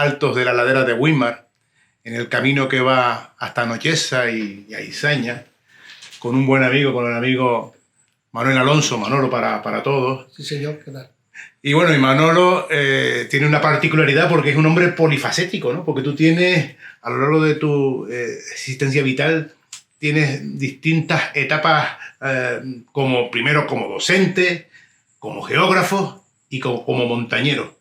altos de la ladera de Weimar, en el camino que va hasta Nocheza y a Izaña, con un buen amigo, con el amigo Manuel Alonso, Manolo para todos. Sí, señor, ¿qué tal? Y bueno, y Manolo tiene una particularidad porque es un hombre polifacético, ¿no? Porque tú tienes, a lo largo de tu existencia vital, tienes distintas etapas, primero como docente, como geógrafo y como montañero.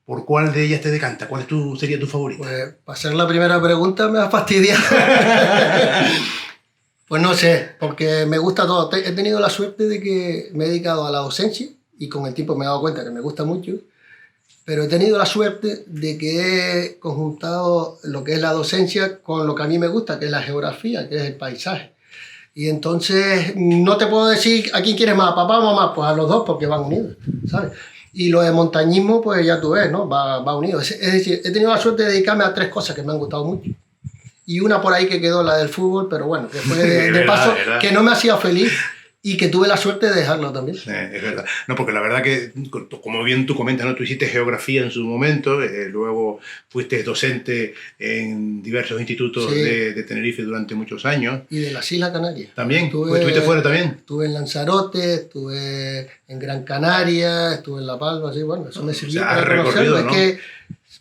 ¿Por cuál de ellas te decanta? ¿Cuál sería tu favorita? Pues, para hacer la primera pregunta me va a fastidiar. Pues no sé, porque me gusta todo. He tenido la suerte de que me he dedicado a la docencia y con el tiempo me he dado cuenta que me gusta mucho, pero he tenido la suerte de que he conjuntado lo que es la docencia con lo que a mí me gusta, que es la geografía, que es el paisaje. Y entonces no te puedo decir a quién quieres más, papá o mamá, pues a los dos porque van unidos, ¿sabes? Y lo de montañismo, pues ya tú ves, ¿no? Va unido. Es decir, he tenido la suerte de dedicarme a 3 cosas que me han gustado mucho. Y una por ahí que quedó, la del fútbol, pero bueno, que fue de paso, que no me hacía feliz y que tuve la suerte de dejarlo también. Es verdad. No, porque la verdad que, como bien tú comentas, ¿no? Tú hiciste geografía en su momento, luego fuiste docente en diversos institutos de Tenerife durante muchos años. Y de las Islas Canarias. ¿También? ¿Estuviste fuera también? Estuve en Lanzarote, estuve en Gran Canaria, estuve en La Palma, así, bueno, eso me sirvió para conocerlo. ¿No? Es que,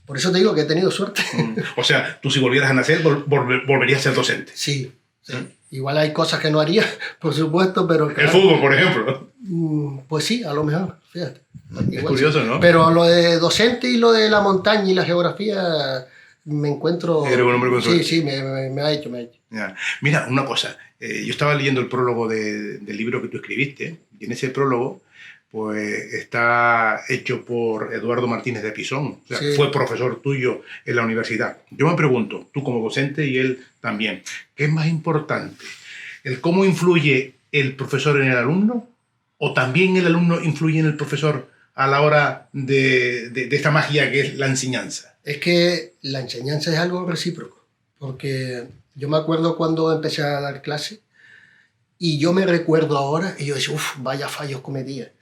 por eso te digo que he tenido suerte. O sea, tú si volvieras a nacer, volverías a ser docente. Sí. Igual hay cosas que no haría, por supuesto, pero... ¿El fútbol, por ejemplo? Pues sí, a lo mejor, fíjate. Es curioso, ¿no? Pero lo de docente y lo de la montaña y la geografía me encuentro... Eres un hombre con suerte. Sí, me ha hecho. Ya. Mira, una cosa. Yo estaba leyendo el prólogo del libro que tú escribiste, y en ese prólogo pues está hecho por Eduardo Martínez de Pisón, o sea, fue profesor tuyo en la universidad. Yo me pregunto, tú como docente y él también, ¿qué es más importante? ¿El cómo influye el profesor en el alumno o también el alumno influye en el profesor a la hora de esta magia que es la enseñanza? Es que la enseñanza es algo recíproco, porque yo me acuerdo cuando empecé a dar clase y yo me recuerdo ahora y yo decía, vaya fallos cometía.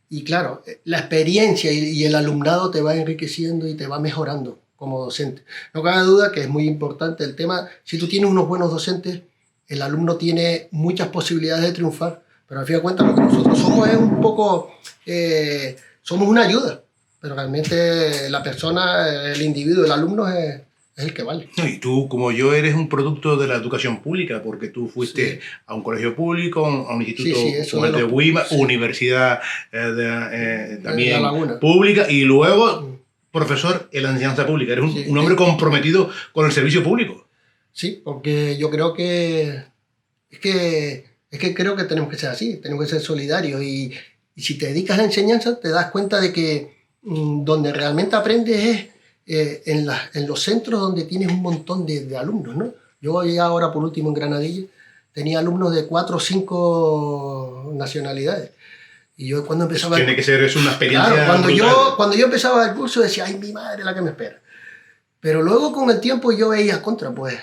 Y claro, la experiencia y el alumnado te va enriqueciendo y te va mejorando como docente. No cabe duda que es muy importante el tema. Si tú tienes unos buenos docentes, el alumno tiene muchas posibilidades de triunfar. Pero al fin de cuentas lo que nosotros somos es un poco... somos una ayuda. Pero realmente la persona, el individuo, el alumno es el que vale. No, y tú, como yo, eres un producto de la educación pública, porque tú fuiste a un colegio público, a un instituto como el de Weimar, universidad también pública, y luego profesor en la enseñanza pública. Eres un hombre comprometido con el servicio público. Sí, porque yo creo que creo que tenemos que ser así, tenemos que ser solidarios, y si te dedicas a la enseñanza te das cuenta de que donde realmente aprendes es en los centros donde tienes un montón de alumnos, ¿no? Yo llegué ahora por último en Granadilla, tenía alumnos de 4 o 5 nacionalidades. Y yo cuando empezaba... Tiene que ser eso una experiencia. Claro, cuando yo empezaba el curso decía, ay, mi madre la que me espera. Pero luego con el tiempo yo veía pues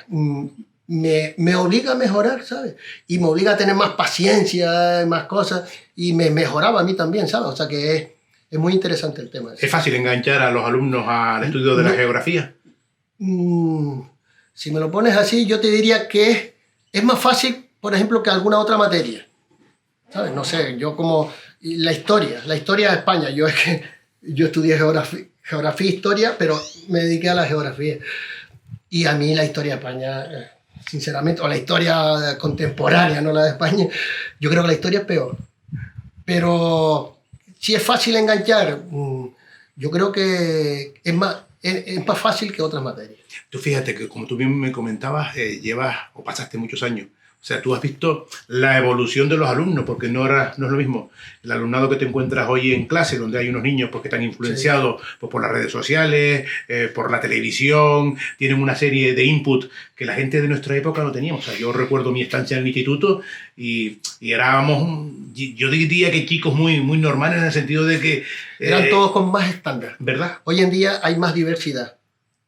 me obliga a mejorar, ¿sabes? Y me obliga a tener más paciencia, más cosas, y me mejoraba a mí también, ¿sabes? O sea que es muy interesante el tema. ¿Es fácil enganchar a los alumnos al estudio de la geografía? Si me lo pones así, yo te diría que es más fácil, por ejemplo, que alguna otra materia. ¿Sabes? No sé, yo como... La historia de España. Yo estudié geografía e historia, pero me dediqué a la geografía. Y a mí la historia de España, sinceramente, o la historia contemporánea, no la de España, yo creo que la historia es peor. Pero... si es fácil enganchar, yo creo que es más fácil que otras materias. Tú fíjate que, como tú bien me comentabas, llevas o pasaste muchos años. O sea, tú has visto la evolución de los alumnos, porque no es lo mismo el alumnado que te encuentras hoy en clase, donde hay unos niños pues, que están influenciados pues, por las redes sociales, por la televisión, tienen una serie de input que la gente de nuestra época no teníamos. O sea, yo recuerdo mi estancia en el instituto y éramos, yo diría que chicos muy, muy normales en el sentido de que... eran todos con más estándar. ¿Verdad? Hoy en día hay más diversidad.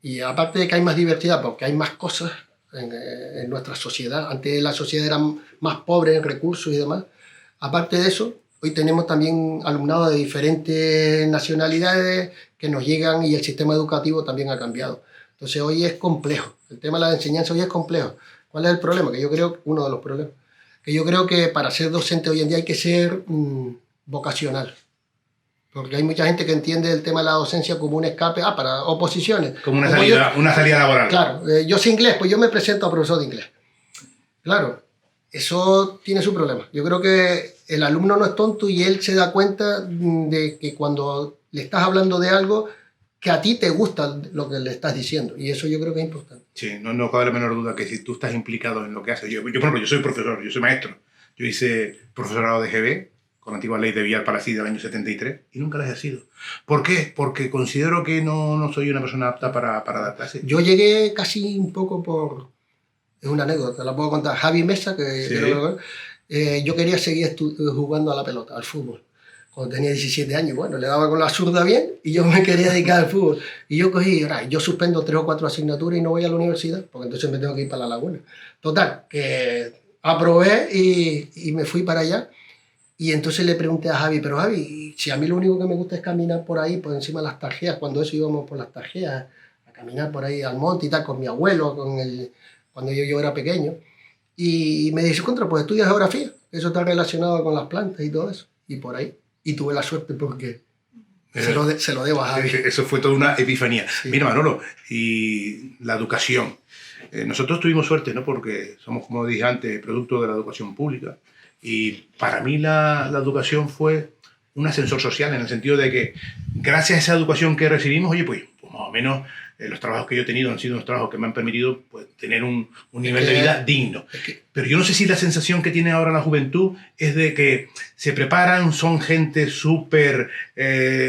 Y aparte de que hay más diversidad, porque hay más cosas en nuestra sociedad. Antes la sociedad era más pobre en recursos y demás. Aparte de eso, hoy tenemos también alumnado de diferentes nacionalidades que nos llegan y el sistema educativo también ha cambiado. Entonces hoy es complejo, el tema de la enseñanza hoy es complejo. ¿Cuál es el problema? Que yo creo, uno de los problemas, que yo creo que para ser docente hoy en día hay que ser vocacional. Porque hay mucha gente que entiende el tema de la docencia como un escape, para oposiciones. Como una salida laboral. Claro, yo sé inglés, pues yo me presento a profesor de inglés. Claro, eso tiene su problema. Yo creo que el alumno no es tonto y él se da cuenta de que cuando le estás hablando de algo, que a ti te gusta lo que le estás diciendo. Y eso yo creo que es importante. Sí, no cabe la menor duda que si tú estás implicado en lo que haces. Yo, por ejemplo, yo soy profesor, yo soy maestro. Yo hice profesorado de GB con la antigua ley de Villar-Palacín del año 73 y nunca la he ejercido. ¿Por qué? Porque considero que no soy una persona apta para dar clases. Yo llegué casi un poco por... Es una anécdota, la puedo contar. Javi Mesa, yo quería seguir jugando a la pelota, al fútbol. Cuando tenía 17 años, bueno, le daba con la zurda bien y yo me quería dedicar al fútbol. Y yo cogí, yo suspendo 3 o 4 asignaturas y no voy a la universidad, porque entonces me tengo que ir para la laguna. Total, que aprobé y me fui para allá. Y entonces le pregunté a Javi, pero Javi, si a mí lo único que me gusta es caminar por ahí, por encima de las tarjeas, cuando eso íbamos por las tarjeas, a caminar por ahí al monte y tal, con mi abuelo, cuando yo era pequeño. Y me dice, pues estudia geografía, eso está relacionado con las plantas y todo eso. Y por ahí. Y tuve la suerte porque se lo debo a Javi. Eso fue toda una epifanía. Sí. Mira, Manolo, y la educación. Nosotros tuvimos suerte, ¿no? Porque somos, como dije antes, producto de la educación pública. Y para mí la educación fue un ascensor social, en el sentido de que gracias a esa educación que recibimos, oye, pues más o menos los trabajos que yo he tenido han sido unos trabajos que me han permitido pues, tener un nivel de vida digno. Pero yo no sé si la sensación que tiene ahora la juventud es de que se preparan, son gente súper,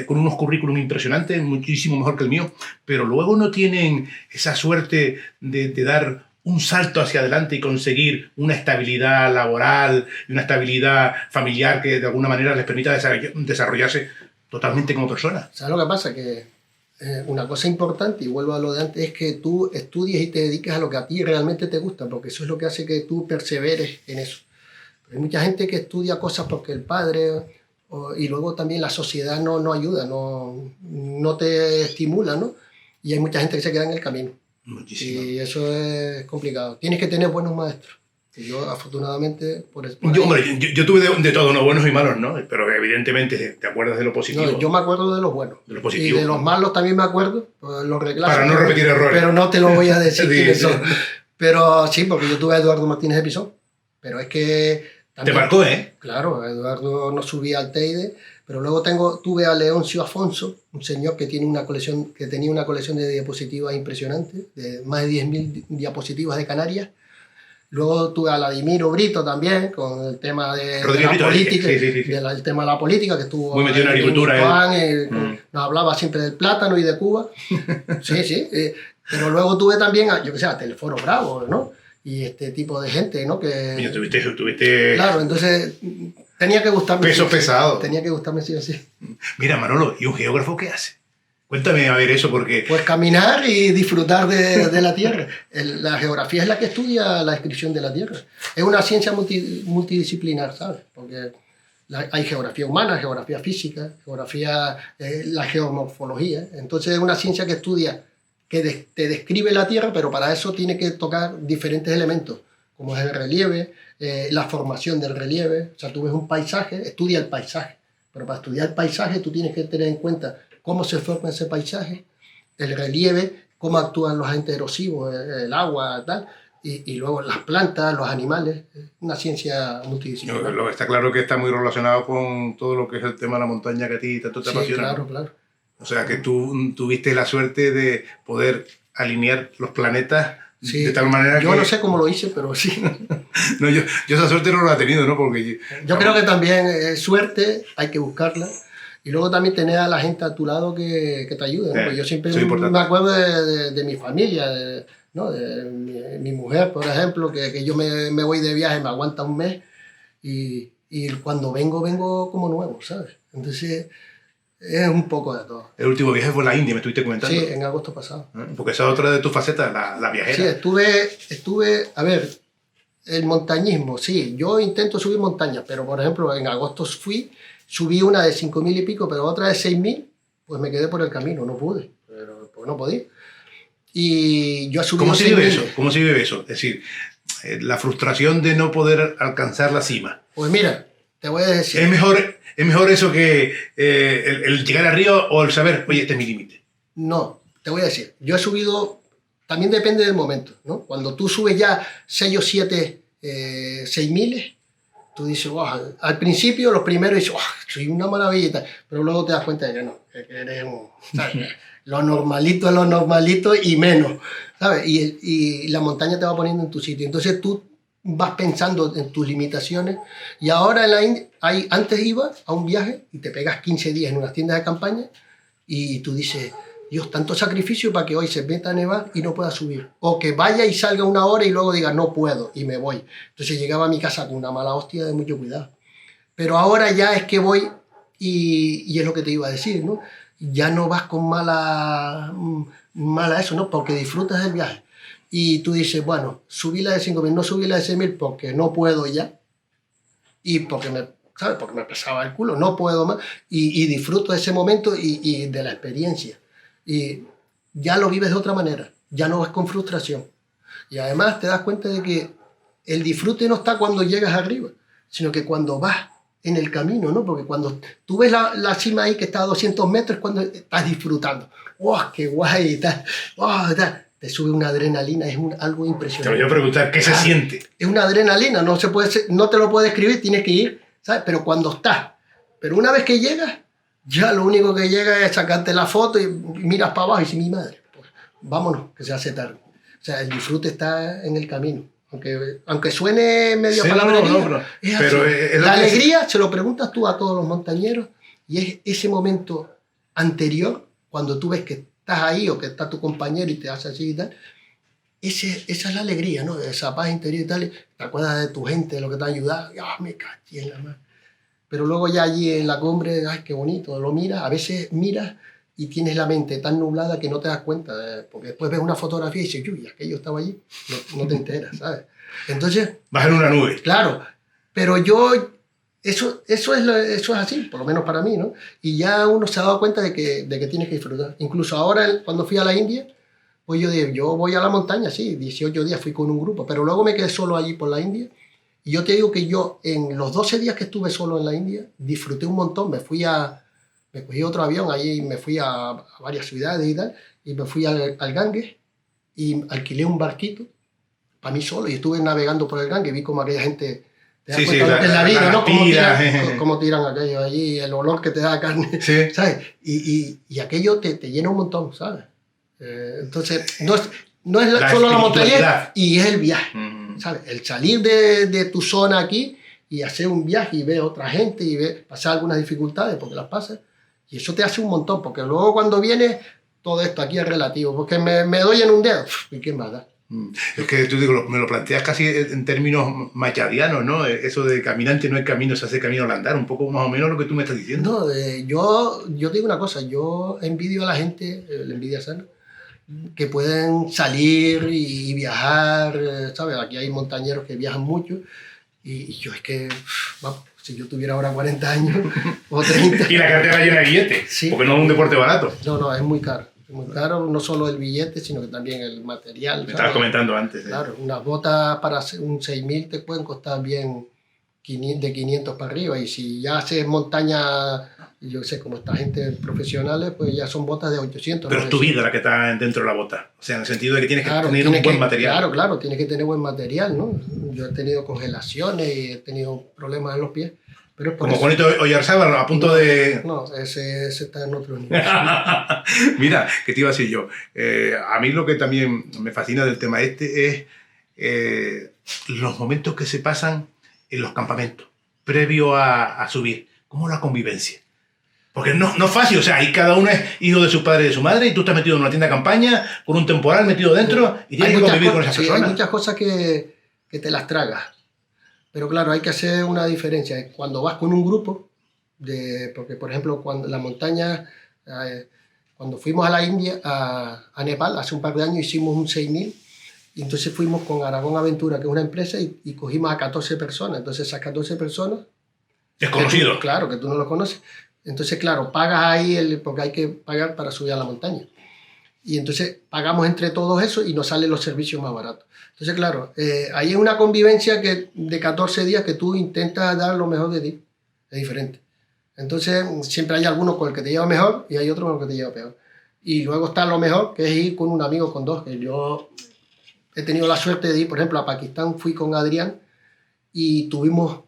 con unos currículum impresionantes, muchísimo mejor que el mío, pero luego no tienen esa suerte de dar un salto hacia adelante y conseguir una estabilidad laboral y una estabilidad familiar que de alguna manera les permita desarrollarse totalmente como personas. ¿Sabes lo que pasa? Que una cosa importante, y vuelvo a lo de antes, es que tú estudies y te dediques a lo que a ti realmente te gusta, porque eso es lo que hace que tú perseveres en eso. Pero hay mucha gente que estudia cosas porque el padre y luego también la sociedad no ayuda, no te estimula, ¿no? Y hay mucha gente que se queda en el camino. Muchísimo. Y eso es complicado. Tienes que tener buenos maestros. Y yo, afortunadamente, yo tuve de todo, no buenos y malos, ¿no? Pero evidentemente te acuerdas de lo positivo. No, yo me acuerdo de los buenos. De lo positivo. Y de los malos también me acuerdo. Los para no repetir errores. Pero no te lo voy a decir quiénes son. Pero sí, porque yo tuve a Eduardo Martínez de Pisón. Pero es que... También, te marcó, ¿eh? Claro, Eduardo no subía al Teide. Pero luego tuve a Leoncio Afonso, un señor que tenía una colección de diapositivas impresionante, de más de 10.000 diapositivas de Canarias. Luego tuve a Vladimiro Brito también, con el tema de la política, el tema de la política, que estuvo muy metido en agricultura. Nos hablaba siempre del plátano y de Cuba. Sí. Pero luego tuve también, a Teleforo Bravo, ¿no? Y este tipo de gente, ¿no? Que tuviste... Claro, entonces tenía que gustarme. Peso pesado. Tenía que gustarme sí o sí. Mira, Manolo, ¿y un geógrafo qué hace? Cuéntame a ver eso, porque... Pues caminar y disfrutar de la Tierra. La geografía es la que estudia la descripción de la Tierra. Es una ciencia multidisciplinar, ¿sabes? Porque hay geografía humana, geografía física, la geomorfología. Entonces es una ciencia que estudia, que te describe la Tierra, pero para eso tiene que tocar diferentes elementos, como es el relieve, la formación del relieve. O sea, tú ves un paisaje, estudia el paisaje. Pero para estudiar el paisaje tú tienes que tener en cuenta cómo se forma ese paisaje, el relieve, cómo actúan los agentes erosivos, el agua, tal, y luego las plantas, los animales. Una ciencia multidisciplinar. Está claro que está muy relacionado con todo lo que es el tema de la montaña que a ti tanto te apasiona. Claro. O sea, que tú tuviste la suerte de poder alinear los planetas de tal manera yo no sé cómo lo hice, pero sí. No, yo esa suerte no la he tenido, ¿no? Porque yo creo que también suerte hay que buscarla. Y luego también tener a la gente a tu lado que te ayude, ¿no? Pues yo siempre me acuerdo de mi familia, ¿no? De mi mujer, por ejemplo, que yo me voy de viaje, me aguanta un mes y cuando vengo como nuevo, ¿sabes? Entonces es un poco de todo. El último viaje fue a la India, me estuviste comentando. Sí, en agosto pasado. Porque esa es otra de tus facetas, la viajera. Sí, estuve, a ver, el montañismo, sí, yo intento subir montañas, pero por ejemplo en agosto subí una de 5.000 y pico, pero otra de 6.000, pues me quedé por el camino, no pude, pues no podía. Y yo he subido ¿Cómo se vive eso? ¿Cómo se vive eso? Es decir, la frustración de no poder alcanzar la cima. Pues mira, te voy a decir... ¿Es mejor eso que el llegar arriba o el saber, oye, este es mi límite? No, te voy a decir, yo he subido, también depende del momento, ¿no? Cuando tú subes ya 6 o 7, 6.000, tú dices, wow, al principio los primeros dices, wow, soy una maravilla, pero luego te das cuenta de que no, que eres ¿sabes? Lo normalito y menos, ¿sabes? Y la montaña te va poniendo en tu sitio, entonces tú vas pensando en tus limitaciones, y ahora en la India, antes ibas a un viaje y te pegas 15 días en unas tiendas de campaña y tú dices, Dios, tanto sacrificio para que hoy se meta a nevar y no pueda subir. O que vaya y salga una hora y luego diga, no puedo, y me voy. Entonces llegaba a mi casa con una mala hostia de mucho cuidado. Pero ahora ya es que voy y es lo que te iba a decir, ¿no? Ya no vas con mala eso, ¿no? Porque disfrutas del viaje. Y tú dices, bueno, subí la de 5.000, no subí la de 6.000 porque no puedo ya. Y porque ¿sabes? Porque me pesaba el culo, no puedo más. Y disfruto de ese momento y de la experiencia. Y ya lo vives de otra manera, ya no es con frustración. Y además te das cuenta de que el disfrute no está cuando llegas arriba, sino que cuando vas en el camino, ¿no? Porque cuando tú ves la cima ahí que está a 200 metros, cuando estás disfrutando. ¡Wow, qué guay! Te sube una adrenalina, es algo impresionante. Te voy a preguntar, ¿qué se siente? Es una adrenalina, no te lo puedes describir, tienes que ir, ¿sabes? Pero cuando estás. Pero una vez que llegas, ya lo único que llega es sacarte la foto y miras para abajo y dices, mi madre, pues vámonos, que se hace tarde. O sea, el disfrute está en el camino. Aunque suene medio sí, palabrería, pero la alegría se lo preguntas tú a todos los montañeros y es ese momento anterior, cuando tú ves que estás ahí o que está tu compañero y te hace así y tal, esa es la alegría, ¿no? Esa paz interior y tal. Y te acuerdas de tu gente, de lo que te ha ayudado. Me caché en la mano. Pero luego ya allí en la cumbre, ¡ay, qué bonito! Lo miras, a veces miras y tienes la mente tan nublada que no te das cuenta, porque después ves una fotografía y dices, uy, aquello estaba allí, no te enteras, ¿sabes? Entonces... Vas en una nube. Claro, pero eso es así, por lo menos para mí, ¿no? Y ya uno se ha dado cuenta de que tienes que disfrutar. Incluso ahora, cuando fui a la India, pues yo voy a la montaña, sí, 18 días fui con un grupo, pero luego me quedé solo allí por la India. Y yo te digo que yo, en los 12 días que estuve solo en la India, disfruté un montón. Me cogí otro avión allí y me fui a varias ciudades y tal, y me fui al Ganges y alquilé un barquito para mí solo y estuve navegando por el Ganges. Vi como aquella gente te da cuenta en la vida, ¿no? Cómo tiran aquello allí, el olor que te da carne, sí. ¿Sabes? Y aquello te llena un montón, ¿sabes? Entonces, no es solo la montaña y es el viaje, ¿sabes? El salir de tu zona aquí y hacer un viaje y ver a otra gente y pasar algunas dificultades, porque las pasas, y eso te hace un montón, porque luego cuando vienes, todo esto aquí es relativo, porque me doy en un dedo, ¿y quién más da? Es que tú me lo planteas casi en términos machadianos, ¿no? Eso de caminante no hay camino, se hace camino al andar, un poco más o menos lo que tú me estás diciendo. No, yo te digo una cosa, yo envidio a la gente, la envidia sana, que pueden salir y viajar, ¿sabes? Aquí hay montañeros que viajan mucho y yo es que, vamos, si yo tuviera ahora 40 años o 30... Y la cartera llena de billetes, sí, porque no es un deporte barato. No, es muy caro. Muy caro, no solo el billete, sino que también el material. Me estabas comentando antes. Claro, unas botas para un 6.000 te pueden costar bien de 500 para arriba. Y si ya haces montaña, yo sé, como esta gente profesionales, pues ya son botas de 800. Pero es tu vida la que está dentro de la bota. O sea, en el sentido de que tienes que tener un buen material. Claro, tienes que tener buen material, ¿no? Yo he tenido congelaciones y he tenido problemas en los pies. Pero como Juanito Oyarzábal, a punto de... No, ese está en otro nivel. Mira, ¿qué te iba a decir yo? A mí lo que también me fascina del tema es los momentos que se pasan en los campamentos, previo a subir, como la convivencia. Porque no es fácil, o sea, ahí cada uno es hijo de su padre y de su madre, y tú estás metido en una tienda de campaña, con un temporal metido dentro, y tienes que convivir con esas personas. Hay muchas cosas que te las tragas. Pero claro, hay que hacer una diferencia. Cuando vas con un grupo, porque por ejemplo, cuando la montaña, cuando fuimos a la India, a Nepal, hace un par de años hicimos un 6.000 Y entonces fuimos con Aragón Aventura, que es una empresa, y cogimos a 14 personas. Entonces esas 14 personas... Desconocidos. Claro, que tú no los conoces. Entonces, claro, pagas ahí, porque hay que pagar para subir a la montaña. Y entonces pagamos entre todos eso y nos salen los servicios más baratos. Entonces, claro, ahí es una convivencia de 14 días que tú intentas dar lo mejor de ti. Es diferente. Entonces, siempre hay algunos con el que te lleva mejor y hay otros con el que te lleva peor. Y luego está lo mejor, que es ir con un amigo, con dos, que yo he tenido la suerte de ir, por ejemplo, a Pakistán, fui con Adrián y tuvimos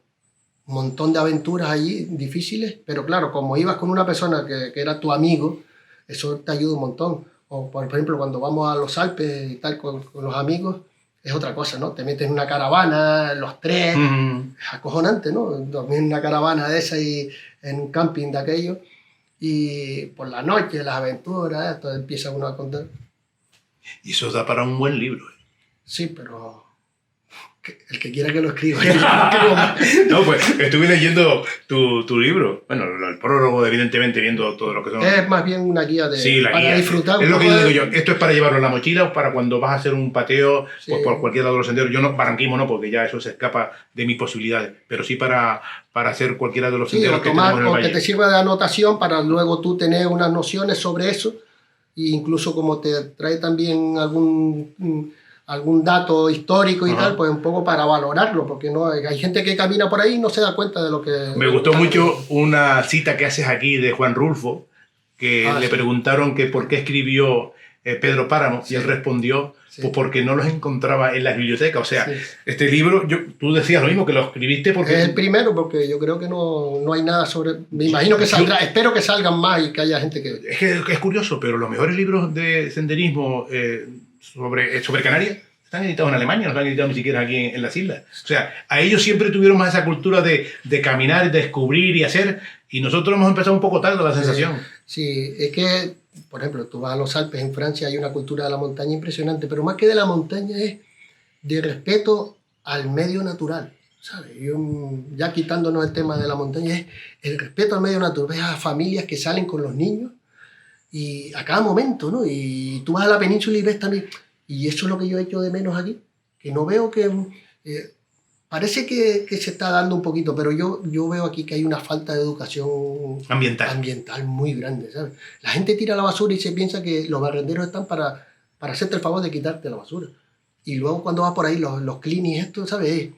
un montón de aventuras allí difíciles, pero claro, como ibas con una persona que era tu amigo, eso te ayuda un montón. O por ejemplo, cuando vamos a los Alpes y tal con los amigos, es otra cosa, ¿no? Te metes en una caravana, los tres, es acojonante, ¿no? Dormir en una caravana de esa y en un camping de aquello, y por la noche, las aventuras, esto empieza uno a contar. Y eso da para un buen libro. Sí, pero el que quiera que lo escriba. No, pues estuve leyendo tu libro. Bueno, el prólogo, evidentemente, viendo todo lo que son. Es más bien una guía para guía. Disfrutar. Es lo que digo yo. Esto es para llevarlo en la mochila o para cuando vas a hacer un pateo pues, por cualquier lado de los senderos. Yo no, barranquismo no, porque ya eso se escapa de mis posibilidades. Pero sí para hacer cualquiera de los senderos que tenemos en el valle. Que te sirva de anotación para luego tú tener unas nociones sobre eso. E incluso como te trae también algún dato histórico y tal, pues un poco para valorarlo, porque no hay gente que camina por ahí y no se da cuenta de lo que... Me gustó mucho una cita que haces aquí de Juan Rulfo, que le preguntaron que por qué escribió Pedro Páramo, y él respondió pues porque no los encontraba en las bibliotecas. O sea, este libro, tú decías lo mismo, que lo escribiste porque... Es el primero, porque yo creo que no hay nada sobre... Me imagino que saldrá, espero que salgan más y que haya gente que... Es curioso, pero los mejores libros de senderismo sobre Canarias están editados en Alemania, no están editados ni siquiera aquí en las islas. O sea, a ellos siempre tuvieron más esa cultura de caminar, descubrir y hacer, y nosotros hemos empezado un poco tarde, la sensación. Sí, es que, por ejemplo, tú vas a los Alpes en Francia, hay una cultura de la montaña impresionante, pero más que de la montaña es de respeto al medio natural, ¿sabes? Ya quitándonos el tema de la montaña, es el respeto al medio natural. Ves a familias que salen con los niños y a cada momento, ¿no? Y tú vas a la península y ves también... Y eso es lo que yo echo de menos aquí, que no veo que... parece que se está dando un poquito, pero yo veo aquí que hay una falta de educación ambiental muy grande, ¿sabes? La gente tira la basura y se piensa que los barrenderos están para hacerte el favor de quitarte la basura. Y luego cuando vas por ahí, los clean y esto, ¿sabes?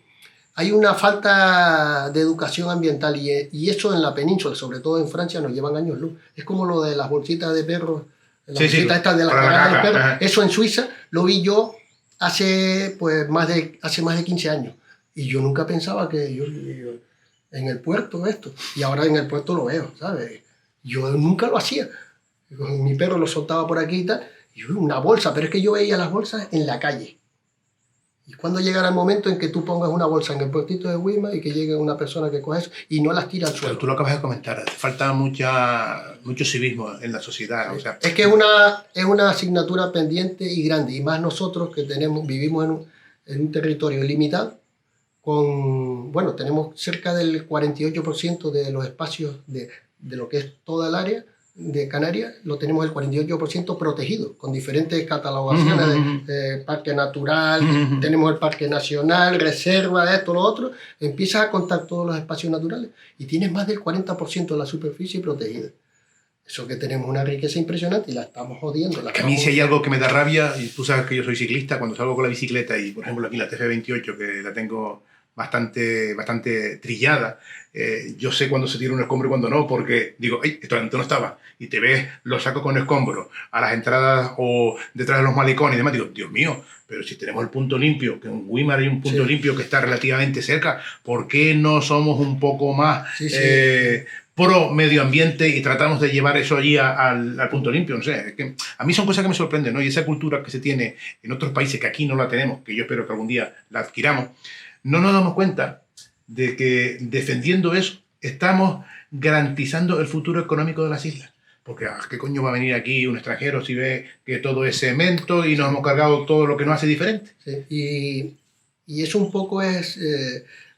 Hay una falta de educación ambiental y eso en la península, sobre todo en Francia, nos llevan años luz. Es como lo de las bolsitas de perros. Esta de la cagada del perro. Eso en Suiza lo vi yo hace más de 15 años. Y yo nunca pensaba que yo en el puerto esto. Y ahora en el puerto lo veo, ¿sabes? Yo nunca lo hacía. Mi perro lo soltaba por aquí y tal. Y una bolsa, pero es que yo veía las bolsas en la calle. Y cuando llegará el momento en que tú pongas una bolsa en el puertito de Wima y que llegue una persona que coge eso y no las tira al suelo. Pero tú lo acabas de comentar, falta mucho civismo en la sociedad. O sea, es que es una asignatura pendiente y grande, y más nosotros que vivimos en un territorio limitado, tenemos cerca del 48% de los espacios de lo que es toda el área de Canarias, lo tenemos el 48% protegido, con diferentes catalogaciones de parque natural, tenemos el parque nacional, reserva, esto, lo otro. Empiezas a contar todos los espacios naturales y tienes más del 40% de la superficie protegida. Eso que tenemos una riqueza impresionante y la estamos jodiendo. A mí si hay algo que me da rabia, y tú sabes que yo soy ciclista, cuando salgo con la bicicleta y por ejemplo aquí la TF28, que la tengo bastante trillada, yo sé cuándo se tira un escombro y cuándo no, porque digo, esto antes no estaba, y te ves los sacos con escombros a las entradas o detrás de los malecones y demás, digo, Dios mío, pero si tenemos el punto limpio, que en Güímar hay un punto limpio que está relativamente cerca, ¿por qué no somos un poco más pro medio ambiente y tratamos de llevar eso allí al punto limpio? No sé, es que a mí son cosas que me sorprenden, ¿no? Y esa cultura que se tiene en otros países que aquí no la tenemos, que yo espero que algún día la adquiramos, no nos damos cuenta de que defendiendo eso estamos garantizando el futuro económico de las islas. Porque ¿qué coño va a venir aquí un extranjero si ve que todo es cemento y nos hemos cargado todo lo que nos hace diferente? Sí, y eso un poco es...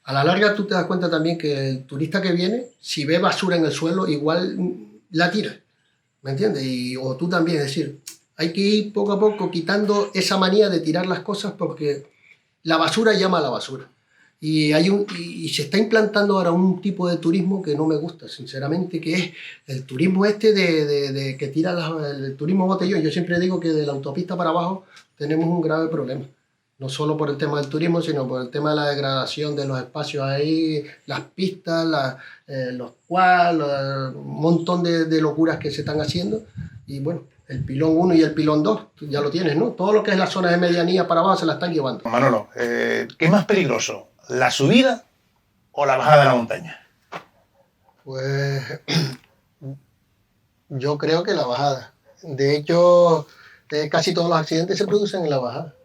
a la larga tú te das cuenta también que el turista que viene, si ve basura en el suelo, igual la tira, ¿me entiendes? O tú también, es decir, hay que ir poco a poco quitando esa manía de tirar las cosas porque la basura llama a la basura. Y se está implantando ahora un tipo de turismo que no me gusta, sinceramente, que es el turismo de que tira el turismo botellón. Yo siempre digo que de la autopista para abajo tenemos un grave problema. No solo por el tema del turismo, sino por el tema de la degradación de los espacios ahí, las pistas, los quads, un montón de locuras que se están haciendo. Y bueno, el pilón 1 y el pilón 2, ya lo tienes, ¿no? Todo lo que es la zona de medianía para abajo se la están llevando. Manolo, ¿qué es más peligroso? ¿La subida o la bajada de la montaña? Pues yo creo que la bajada. De hecho, casi todos los accidentes se producen en la bajada.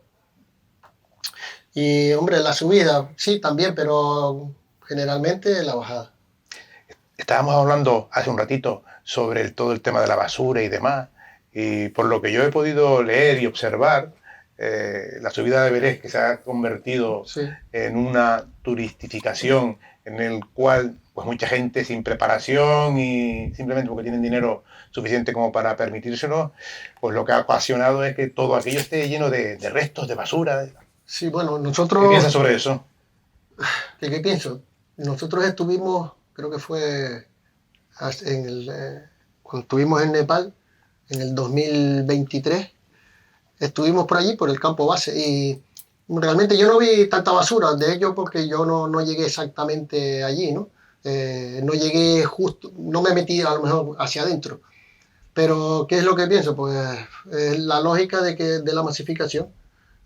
Y, hombre, la subida, sí, también, pero generalmente la bajada. Estábamos hablando hace un ratito sobre todo el tema de la basura y demás, y por lo que yo he podido leer y observar, la subida de Everest, que se ha convertido en una turistificación en el cual pues mucha gente sin preparación y simplemente porque tienen dinero suficiente como para permitírselo, pues lo que ha ocasionado es que todo aquello esté lleno de restos, de basura. Sí, bueno, nosotros... ¿Qué piensas sobre eso? ¿Qué pienso? Nosotros estuvimos, creo que fue cuando estuvimos en Nepal, en el 2023, estuvimos por allí, por el campo base, y realmente yo no vi tanta basura, de ello porque yo no llegué exactamente allí, ¿no? No llegué justo, no me metí a lo mejor hacia adentro. Pero, ¿qué es lo que pienso? Pues la lógica de la masificación.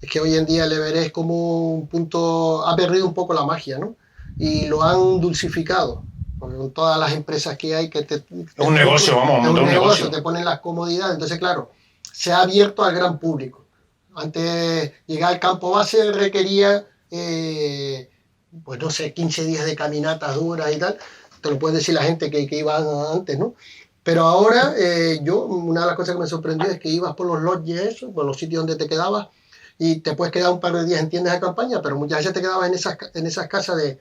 Es que hoy en día el Everest es como un punto, ha perdido un poco la magia, ¿no? Y lo han dulcificado. Porque con todas las empresas que hay que es un negocio, vamos, es un negocio, te ponen las comodidades. Entonces, claro, se ha abierto al gran público. Antes, llegar al campo base requería, pues no sé, 15 días de caminatas duras y tal. Te lo puede decir la gente que iba antes, ¿no? Pero ahora, una de las cosas que me sorprendió es que ibas por los lodges, por los sitios donde te quedabas, y te puedes quedar un par de días en tiendas de campaña, pero muchas veces te quedabas en esas casas de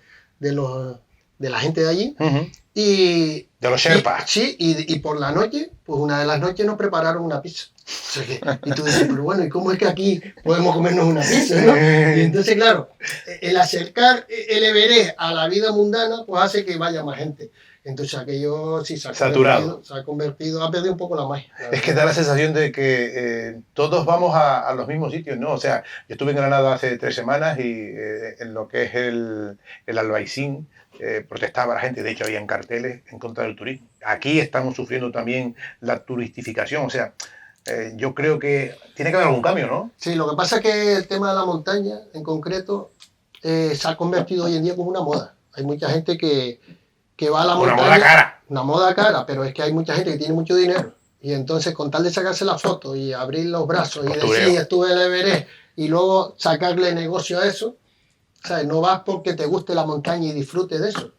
la gente de allí. Uh-huh. Y, de los Sherpas. Sí, y por la noche, pues una de las noches nos prepararon una pizza. O sea y tú dices, pero bueno, ¿y cómo es que aquí podemos comernos una pizza, no? Y entonces, claro, el acercar el Everest a la vida mundana, pues hace que vaya más gente. Entonces aquello sí se ha convertido, ha perdido un poco la magia. Es que da la sensación de que todos vamos a los mismos sitios, ¿no? O sea, yo estuve en Granada hace 3 semanas y en lo que es el Albaicín protestaba la gente, de hecho había carteles en contra del turismo. Aquí estamos sufriendo también la turistificación, o sea, yo creo que tiene que haber algún cambio, ¿no? Sí, lo que pasa es que el tema de la montaña en concreto se ha convertido hoy en día como una moda. Hay mucha gente que va a la montaña. Una moda cara. Una moda cara, pero es que hay mucha gente que tiene mucho dinero. Y entonces, con tal de sacarse la foto y abrir los brazos y decir, estuve en el Everest, y luego sacarle negocio a eso, ¿sabes? No vas porque te guste la montaña y disfrutes de eso,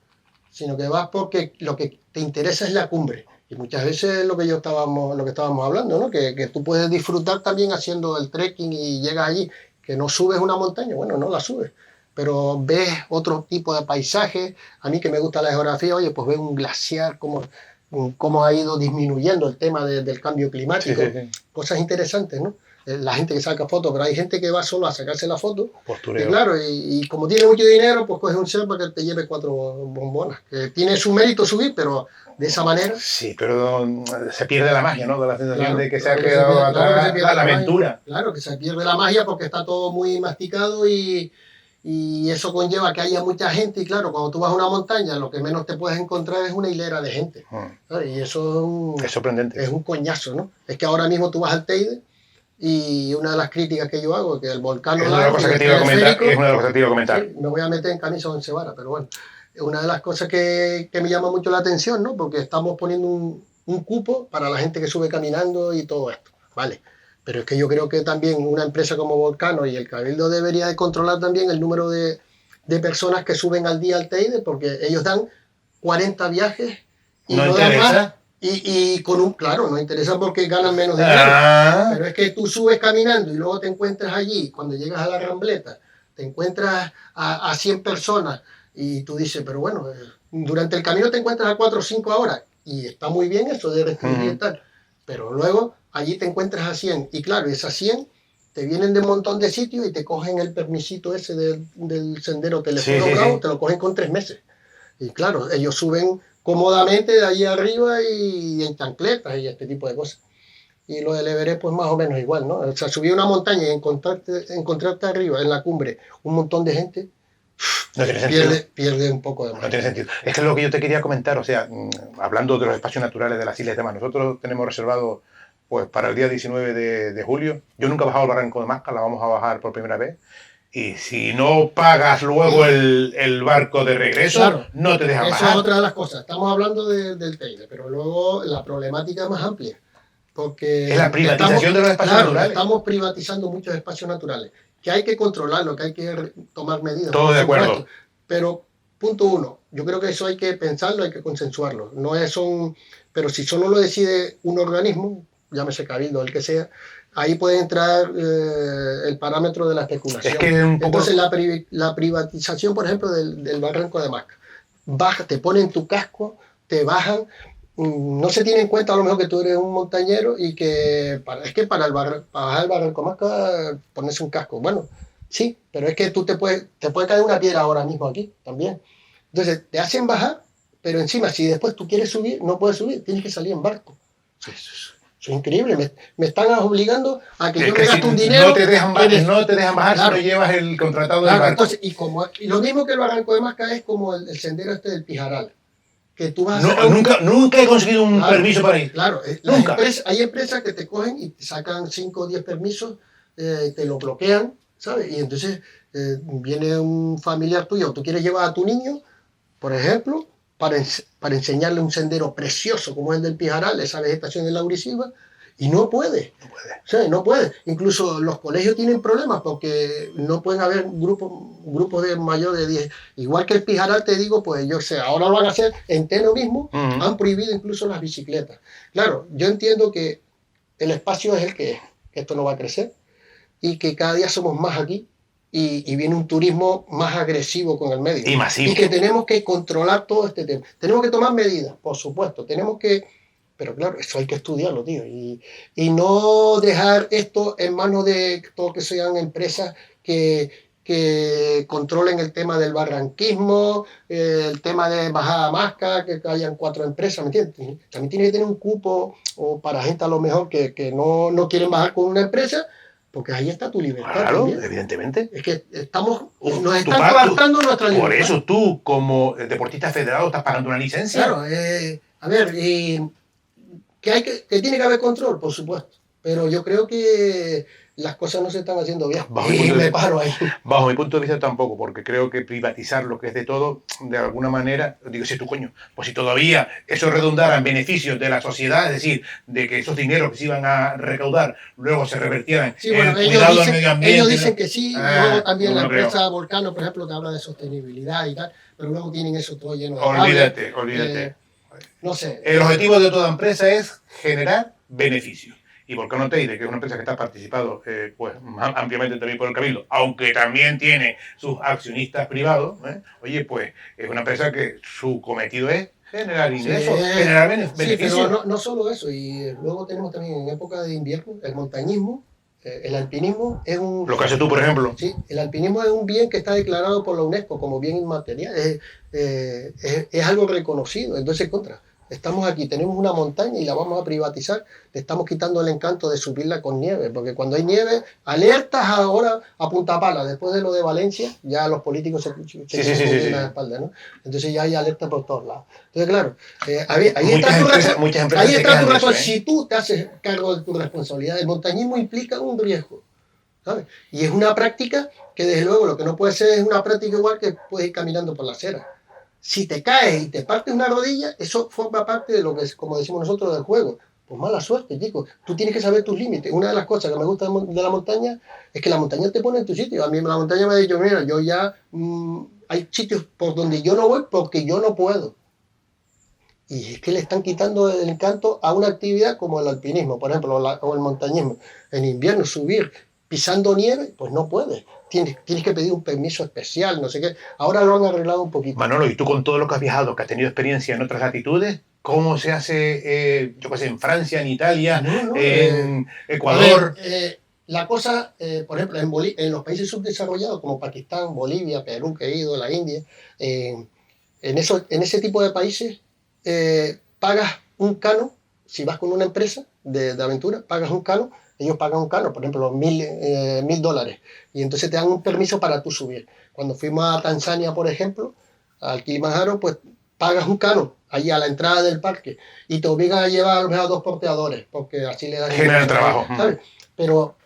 sino que vas porque lo que te interesa es la cumbre. Y muchas veces es lo que estábamos hablando, ¿no? Que tú puedes disfrutar también haciendo el trekking y llegas allí, que no subes una montaña, bueno, no la subes, pero ves otro tipo de paisaje. A mí que me gusta la geografía, oye, pues ves un glaciar, cómo ha ido disminuyendo el tema del cambio climático, sí. Cosas interesantes, ¿no? La gente que saca fotos, pero hay gente que va solo a sacarse la foto. Postureo. Y claro, y como tiene mucho dinero, pues coge un Sherpa que te lleve 4 bombonas, que tiene su mérito subir, pero de esa manera... Sí, pero se pierde la magia, ¿no? De la sensación de que se ha quedado atrás la aventura. Claro, que se pierde la magia porque está todo muy masticado y eso conlleva que haya mucha gente. Y claro, cuando tú vas a una montaña, lo que menos te puedes encontrar es una hilera de gente. Y eso es sorprendente. Es un coñazo, ¿no? Es que ahora mismo tú vas al Teide y una de las críticas que yo hago es que el volcán... Es una de las cosas que te iba a comentar. Sí, me voy a meter en camisa de 11 varas, pero bueno. Es una de las cosas que me llama mucho la atención, ¿no? Porque estamos poniendo un cupo para la gente que sube caminando y todo esto, ¿vale? Pero es que yo creo que también una empresa como Volcano y el Cabildo debería de controlar también el número de personas que suben al día al Teide, porque ellos dan 40 viajes y no dan más. Y claro, no interesa porque ganan menos dinero. Pero es que tú subes caminando y luego te encuentras allí, cuando llegas a la Rambleta, te encuentras a 100 personas y tú dices, pero bueno, durante el camino te encuentras a 4 o 5 horas y está muy bien eso de restringir y tal. Pero luego allí te encuentras a 100. Y claro, esas 100 te vienen de un montón de sitios y te cogen el permisito ese del sendero Telefono Bravo, te lo cogen con 3 meses. Y claro, ellos suben cómodamente de allí arriba y en chancletas y este tipo de cosas. Y lo del Everest, pues más o menos igual, ¿no? O sea, subir una montaña y encontrarte arriba, en la cumbre, un montón de gente, no tiene sentido. Pierde un poco de más. No tiene sentido. Es que es lo que yo te quería comentar, o sea, hablando de los espacios naturales de las islas y demás, nosotros tenemos reservado, pues para el día 19 de julio, yo nunca he bajado el Barranco de Máscara, la vamos a bajar por primera vez, y si no pagas luego el barco de regreso, claro, no te dejan bajar. Eso es otra de las cosas. Estamos hablando del Teide, pero luego la problemática es más amplia. Porque es la privatización de los espacios naturales. Estamos privatizando muchos espacios naturales, que hay que controlarlo, que hay que tomar medidas. Todo de acuerdo. Pero, punto uno, yo creo que eso hay que pensarlo, hay que consensuarlo. Pero si solo lo decide un organismo, llámese Cabildo, el que sea, ahí puede entrar el parámetro de la especulación. Es que Entonces, la privatización, por ejemplo, del Barranco de Máscara, te ponen tu casco, te bajan. No se tiene en cuenta a lo mejor que tú eres un montañero y que para bajar el Barranco Máscara ponerse un casco. Bueno, sí, pero es que tú te puede caer una piedra ahora mismo aquí también. Entonces te hacen bajar, pero encima si después tú quieres subir, no puedes subir, tienes que salir en barco. Eso es increíble. Me están obligando a que yo me gaste un dinero. No te dejan bajar, claro, si no llevas el contratado del barco. Entonces, y lo mismo que el Barranco de Máscara es como el sendero este del Pijaral. Que tú vas nunca he conseguido un permiso para ir. Claro, hay empresas que te cogen y te sacan 5 o 10 permisos, te lo bloquean, ¿sabes? Y entonces viene un familiar tuyo, tú quieres llevar a tu niño, por ejemplo, para enseñarle un sendero precioso como el del Pijaral, esa vegetación de laurisilva, y no puede. O sea, no puede. Incluso los colegios tienen problemas porque no pueden haber grupos de mayor de 10. Igual que el Pijaral, te digo, pues yo sé, ahora lo van a hacer en Teno mismo, han prohibido incluso las bicicletas. Claro, yo entiendo que el espacio es el que es, que esto no va a crecer y que cada día somos más aquí y viene un turismo más agresivo con el medio. Y masivo. Y que tenemos que controlar todo este tema. Tenemos que tomar medidas, por supuesto. Pero claro, eso hay que estudiarlo, tío. Y no dejar esto en manos de todo que sean empresas que controlen el tema del barranquismo, el tema de bajada máscara, que hayan 4 empresas, ¿me entiendes? También tiene que tener un cupo o para gente a lo mejor que no quieren bajar con una empresa, porque ahí está tu libertad. Claro, también. Evidentemente. Es que nos están coartando nuestra libertad. Por eso tú, como deportista federado, estás pagando una licencia. Claro, a ver, que tiene que haber control, por supuesto, pero yo creo que las cosas no se están haciendo bien. Bajo mi punto de vista tampoco, porque creo que privatizar lo que es de todo, de alguna manera, digo, si tú coño, pues si todavía eso redundara en beneficios de la sociedad, es decir, de que esos dineros que se iban a recaudar luego se revertieran en el cuidado del medio ambiente. Ellos dicen que sí, luego también la empresa Volcano, por ejemplo, que habla de sostenibilidad y tal, pero luego tienen eso todo lleno de Olvídate. No sé. El objetivo de toda empresa es generar beneficios. Y Volcano Teide, que es una empresa que está participado pues, ampliamente también por el Cabildo, aunque también tiene sus accionistas privados, oye, pues es una empresa que su cometido es generar ingresos, generar beneficios. Sí, pero no solo eso. Y luego tenemos también en época de invierno el montañismo. El alpinismo es un... Lo que haces tú, por ejemplo. Sí, el alpinismo es un bien que está declarado por la UNESCO como bien inmaterial. Es algo reconocido. Entonces, estamos aquí, tenemos una montaña y la vamos a privatizar. Le estamos quitando el encanto de subirla con nieve. Porque cuando hay nieve, alertas ahora a punta pala. Después de lo de Valencia, ya los políticos se en la espalda, ¿no? Entonces ya hay alertas por todos lados. Entonces, claro, ahí está tu responsabilidad. Si tú te haces cargo de tu responsabilidad, el montañismo implica un riesgo, ¿sabes? Y es una práctica que, desde luego, lo que no puede ser es una práctica igual que puedes ir caminando por la acera. Si te caes y te partes una rodilla, eso forma parte de lo que es, como decimos nosotros, del juego. Pues mala suerte, chico. Tú tienes que saber tus límites. Una de las cosas que me gusta de la montaña es que la montaña te pone en tu sitio. A mí la montaña me ha dicho, mira, yo ya... hay sitios por donde yo no voy porque yo no puedo. Y es que le están quitando el encanto a una actividad como el alpinismo, por ejemplo, o el montañismo. En invierno subir pisando nieve, pues no puedes. Tienes que pedir un permiso especial, no sé qué. Ahora lo han arreglado un poquito. Manolo, y tú con todo lo que has viajado, que has tenido experiencia en otras latitudes, ¿cómo se hace, yo qué sé, en Francia, en Italia, en Ecuador? La cosa, por ejemplo, en los países subdesarrollados como Pakistán, Bolivia, Perú, que he ido, la India, en ese tipo de países pagas un canon. Si vas con una empresa de aventura, pagas un canon. Ellos pagan un canon, por ejemplo, $1,000, y entonces te dan un permiso para tú subir. Cuando fuimos a Tanzania, por ejemplo, al Kilimanjaro, pues pagas un canon allí a la entrada del parque y te obligan a llevar a lo mejor 2 porteadores, porque así le dan el trabajo. ¿sabes? Pero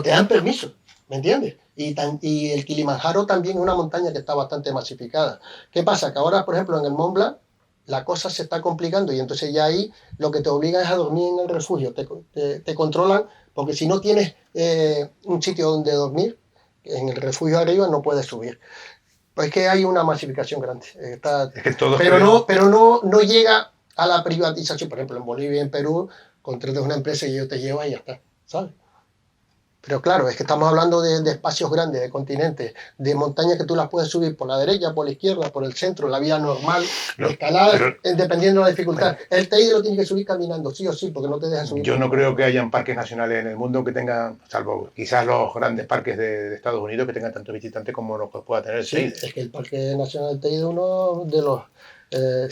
te dan permiso, ¿me entiendes? Y el Kilimanjaro también es una montaña que está bastante masificada. ¿Qué pasa? Que ahora, por ejemplo, en el Mont Blanc, la cosa se está complicando y entonces ya ahí lo que te obliga es a dormir en el refugio. Te controlan, porque si no tienes un sitio donde dormir, en el refugio arriba no puedes subir. Pues es que hay una masificación grande. Pero no llega a la privatización. Por ejemplo, en Bolivia y en Perú, contratas una empresa y ellos te llevan y ya está, ¿sabes? Pero claro, es que estamos hablando de espacios grandes, de continentes, de montañas que tú las puedes subir por la derecha, por la izquierda, por el centro, la vía normal, de escalada, dependiendo de la dificultad. El Teide lo tienes que subir caminando, sí o sí, porque no te dejan subir. Yo no creo que hayan parques nacionales en el mundo que tengan, salvo quizás los grandes parques de Estados Unidos, que tengan tantos visitantes como los que pueda tener el Teide. Es que el Parque Nacional del Teide es uno de los...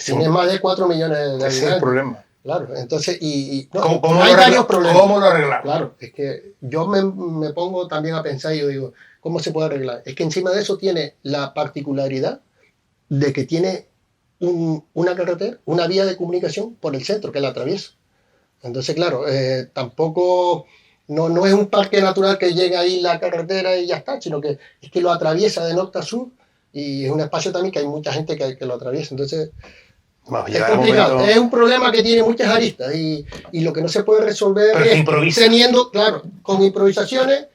tiene más de 4 millones de habitantes. Ese es el problema. Claro, entonces, hay varios problemas. ¿Cómo lo arreglamos? Claro, es que yo me pongo también a pensar y yo digo, ¿cómo se puede arreglar? Es que encima de eso tiene la particularidad de que tiene una carretera, una vía de comunicación por el centro que la atraviesa. Entonces, claro, tampoco, no es un parque natural que llega ahí la carretera y ya está, sino que es que lo atraviesa de norte a sur y es un espacio también que hay mucha gente que lo atraviesa. Entonces... es complicado, es un problema que tiene muchas aristas y lo que no se puede resolver es teniendo, claro, con improvisaciones,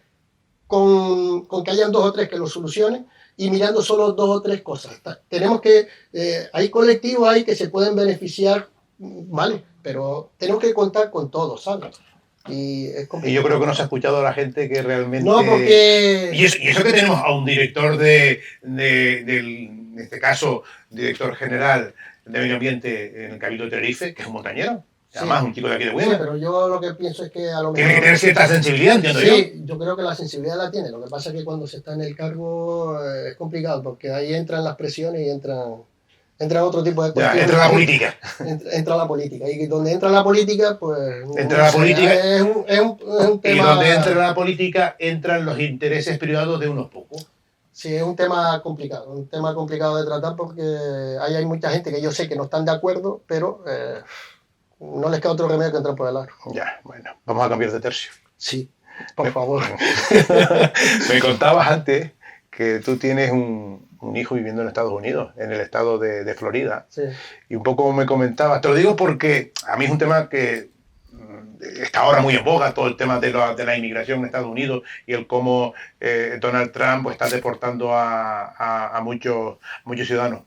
con que hayan 2 o 3 que lo solucionen y mirando solo 2 o 3 cosas. Tenemos que, hay colectivos ahí que se pueden beneficiar, ¿vale? Pero tenemos que contar con todos, ¿sabes? Y yo creo que no se ha escuchado a la gente que realmente... No, porque... Y eso que tenemos a un director en este caso, director general de Medio Ambiente en el Cabildo de Tenerife, que es un montañero, además un chico de aquí de Huelva. Sí, pero yo lo que pienso es que a lo mejor... Tiene que tener cierta sensibilidad, entiendo yo. Sí, yo creo que la sensibilidad la tiene. Lo que pasa es que cuando se está en el cargo es complicado, porque ahí entran las presiones y entran otro tipo de cuestiones. Entra la política. Entra la política. Y donde entra la política, pues... Entra la política. Es un tema... Y donde entra la política, entran los intereses privados de unos pocos. Sí, es un tema complicado de tratar porque hay mucha gente que yo sé que no están de acuerdo, pero no les queda otro remedio que entrar por el aro. Ya, bueno, vamos a cambiar de tercio. Sí, por favor. Me contabas antes que tú tienes un hijo viviendo en Estados Unidos, en el estado de Florida. Sí. Y un poco me comentabas, te lo digo porque a mí es un tema que está ahora muy en boga, todo el tema de la inmigración en Estados Unidos y el cómo Donald Trump pues, está deportando a muchos ciudadanos.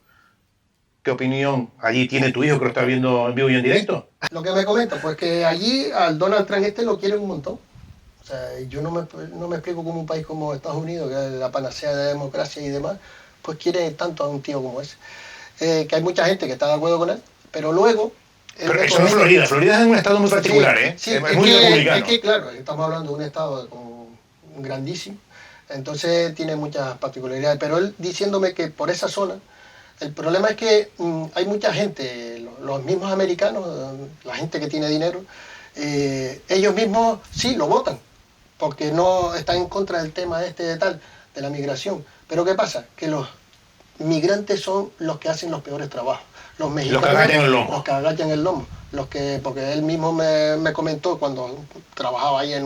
¿Qué opinión allí tiene tu hijo que lo está viendo en vivo y en directo? Lo que me comenta, pues que allí al Donald Trump lo quieren un montón. O sea, yo no me explico cómo un país como Estados Unidos, que es la panacea de la democracia y demás, pues quiere tanto a un tío como ese. Que hay mucha gente que está de acuerdo con él, pero luego... Pero eso no es Florida. Florida es un estado muy particular, sí, ¿eh? Sí, es muy republicano. Es que, claro, estamos hablando de un estado grandísimo, entonces tiene muchas particularidades. Pero él diciéndome que por esa zona, el problema es que hay mucha gente, los mismos americanos, la gente que tiene dinero, ellos mismos sí lo votan, porque no están en contra del tema de la migración. Pero ¿qué pasa? Que los migrantes son los que hacen los peores trabajos. Los mexicanos, los que agachan el lomo. Los que agachan el lomo. Porque él mismo me comentó cuando trabajaba ahí en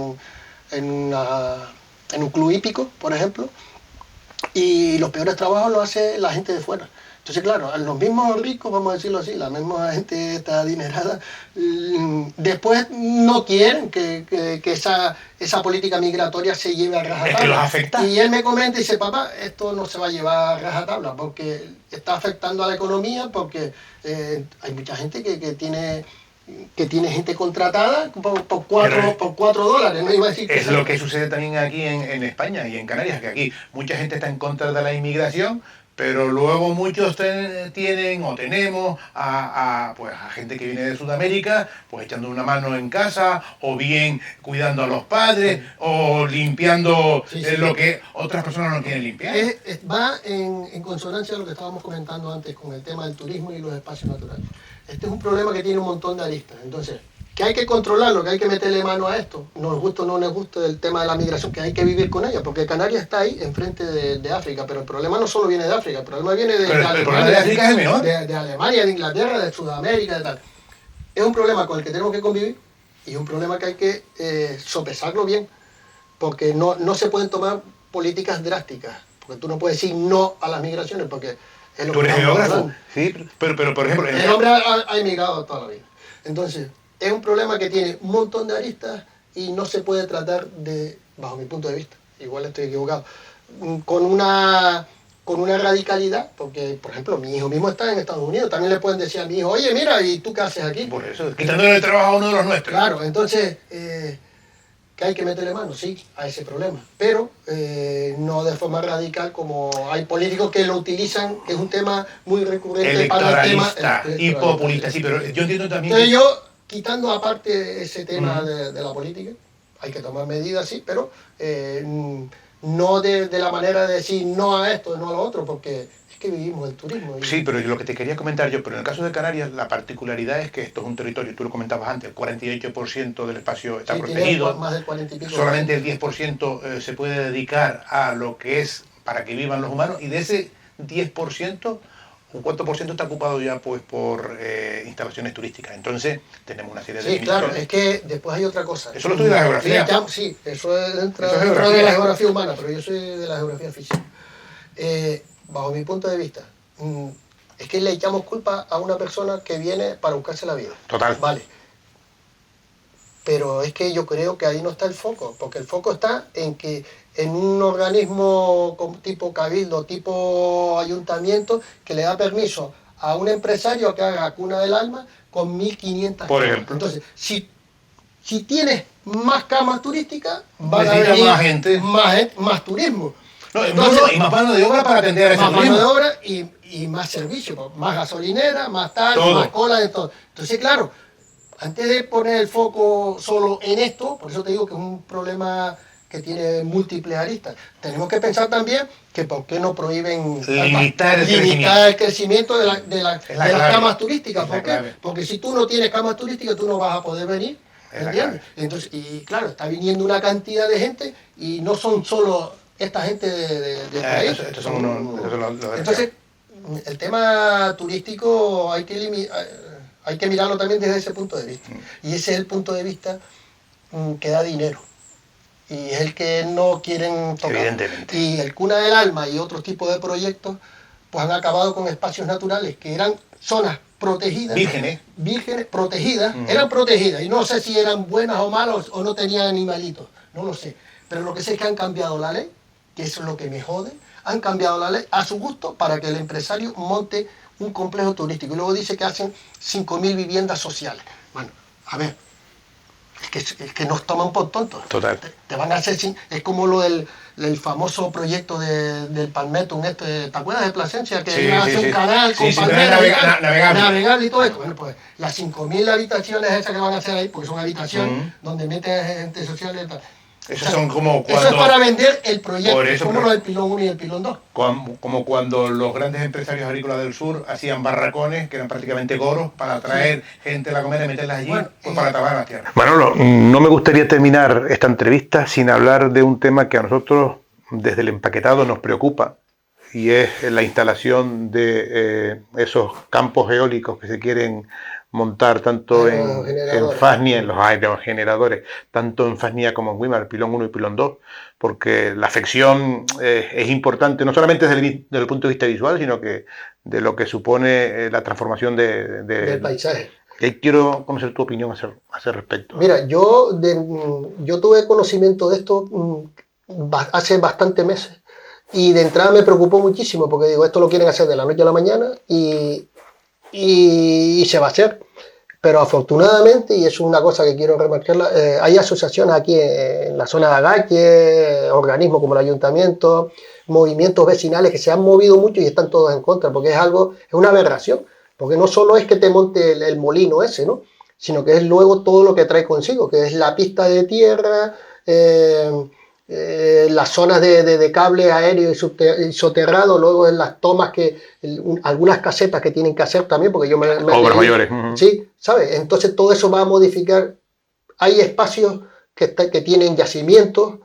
un club hípico, por ejemplo, y los peores trabajos los hace la gente de fuera. Entonces, claro, los mismos ricos, vamos a decirlo así, la misma gente está adinerada, después no quieren que esa política migratoria se lleve a rajatabla. Es que los afecta. Y él me comenta y dice, papá, esto no se va a llevar a rajatabla porque está afectando a la economía, porque hay mucha gente que tiene que tiene gente contratada por $4, no iba a decir que es lo que sucede también aquí en España y en Canarias, que aquí mucha gente está en contra de la inmigración, pero luego muchos tienen o tenemos pues, a gente que viene de Sudamérica, pues echando una mano en casa, o bien cuidando a los padres, o limpiando lo que otras personas no quieren limpiar. Va en consonancia a lo que estábamos comentando antes con el tema del turismo y los espacios naturales. Este es un problema que tiene un montón de aristas. Entonces, que hay que controlarlo, que hay que meterle mano a esto, nos gusta o no nos gusta el tema de la migración, que hay que vivir con ella, porque Canarias está ahí enfrente de África, pero el problema no solo viene de África, el problema viene de Alemania, de Inglaterra, de Sudamérica, de tal. Es un problema con el que tenemos que convivir y es un problema que hay que sopesarlo bien, porque no se pueden tomar políticas drásticas, porque tú no puedes decir no a las migraciones, porque es lo ¿Tú que eres estamos geógrafo? hablando. Sí, pero por ejemplo... El hombre ha emigrado toda la vida. Entonces, es un problema que tiene un montón de aristas y no se puede tratar bajo mi punto de vista, igual estoy equivocado, con una radicalidad, porque, por ejemplo, mi hijo mismo está en Estados Unidos, también le pueden decir a mi hijo, oye, mira, ¿y tú qué haces aquí? Por eso, quitándole el trabajo a uno de los nuestros. Claro, entonces, que hay que meterle mano, sí, a ese problema, pero no de forma radical como hay políticos que lo utilizan, que es un tema muy recurrente para el tema y populista, sí, pero yo entiendo también... Entonces yo, quitando aparte ese tema de la política, hay que tomar medidas, sí, pero no de la manera de decir no a esto, no a lo otro, porque es que vivimos el turismo. Sí, pero lo que te quería comentar yo, pero en el caso de Canarias, la particularidad es que esto es un territorio, tú lo comentabas antes, el 48% del espacio está protegido, más del 40 y pico, solamente el 10% se puede dedicar a lo que es para que vivan los humanos, y de ese 10%, un 4% está ocupado ya pues por instalaciones turísticas. Entonces tenemos una serie de limitaciones. Claro, es que después hay otra cosa. Eso lo estudia la geografía. Sí, eso entra dentro de la geografía humana, pero yo soy de la geografía física. Bajo mi punto de vista, es que le echamos culpa a una persona que viene para buscarse la vida. Total. Vale. Pero es que yo creo que ahí no está el foco, porque el foco está en que en un organismo tipo cabildo, tipo ayuntamiento, que le da permiso a un empresario que haga Cuna del Alma con 1.500 por camas. ejemplo. Entonces, si tienes más camas turísticas, van a necesita venir más gente, más turismo. Entonces, y más mano de obra para atender a ese turismo. Más mano de obra y más servicio, más gasolinera, más tal, todo. más cola, de todo. Entonces, claro, antes de poner el foco solo en esto, por eso te digo que es un problema que tiene múltiples aristas, tenemos que pensar también que por qué no prohíben limitar el crecimiento de las camas turísticas. ¿Por qué? Porque si tú no tienes camas turísticas, tú no vas a poder venir. ¿Entiendes? Entonces, y claro, está viniendo una cantidad de gente y no son solo esta gente del país. Entonces, el tema turístico hay que mirarlo también desde ese punto de vista. Y ese es el punto de vista que da dinero. Y es el que no quieren tocar. Evidentemente. Y el Cuna del Alma y otros tipos de proyectos pues han acabado con espacios naturales que eran zonas protegidas. Vírgenes, protegidas. Eran protegidas. Y no sé si eran buenas o malas o no tenían animalitos. No lo sé. Pero lo que sé es que han cambiado la ley, que eso es lo que me jode. Han cambiado la ley a su gusto para que el empresario monte un complejo turístico. Y luego dice que hacen 5.000 viviendas sociales. Bueno, a ver, es que nos toman por tontos. Total. Te van a hacer, es como lo del famoso proyecto del Palmetto, ¿te acuerdas de Plasencia? Que iban a hacer un canal con palmeras navegable y todo esto. Bueno, pues las 5.000 habitaciones esas que van a hacer ahí, porque son habitaciones donde meten gente social y tal. Eso son como cuando, eso es para vender el proyecto, eso, como lo del pilón 1 y el pilón 2. Como cuando los grandes empresarios agrícolas del sur hacían barracones, que eran prácticamente goros, para atraer gente a la comer y meterlas allí, para tapar las tierras. Manolo, no me gustaría terminar esta entrevista sin hablar de un tema que a nosotros, desde el empaquetado, nos preocupa, y es la instalación de esos campos eólicos que se quieren montar tanto en Fasnia, en los aerogeneradores, tanto en Fasnia como en Güímar, Pilón 1 y Pilón 2, porque la afección es importante, no solamente desde el punto de vista visual, sino que de lo que supone la transformación del paisaje. Y quiero conocer tu opinión a ese respecto. Mira, yo tuve conocimiento de esto hace bastantes meses, y de entrada me preocupó muchísimo, porque digo, esto lo quieren hacer de la noche a la mañana, y se va a hacer. pero afortunadamente, y eso es una cosa que quiero remarcarla, hay asociaciones aquí en la zona de Agache, organismos como el ayuntamiento, movimientos vecinales que se han movido mucho y están todos en contra, porque es una aberración, porque no solo es que te monte el molino ese, ¿no? Sino que es luego todo lo que trae consigo, que es la pista de tierra, las zonas de cable aéreo y soterrado, luego en las tomas algunas casetas que tienen que hacer también, porque yo obras mayores. Sí, ¿sabes? Entonces todo eso va a modificar. Hay espacios que tienen yacimientos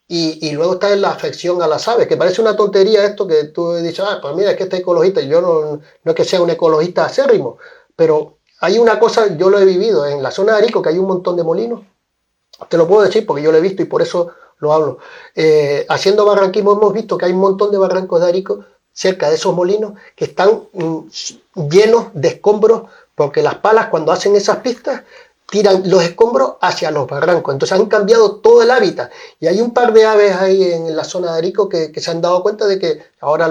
y luego está la afección a las aves, que parece una tontería esto que tú dices, pues mira, es que este ecologista, yo no es que sea un ecologista acérrimo, pero hay una cosa, yo lo he vivido en la zona de Arico, que hay un montón de molinos, te lo puedo decir porque yo lo he visto y por eso lo hablo. Haciendo barranquismo hemos visto que hay un montón de barrancos de Arico cerca de esos molinos que están llenos de escombros porque las palas cuando hacen esas pistas tiran los escombros hacia los barrancos. Entonces han cambiado todo el hábitat. Y hay un par de aves ahí en la zona de Arico que se han dado cuenta de que ahora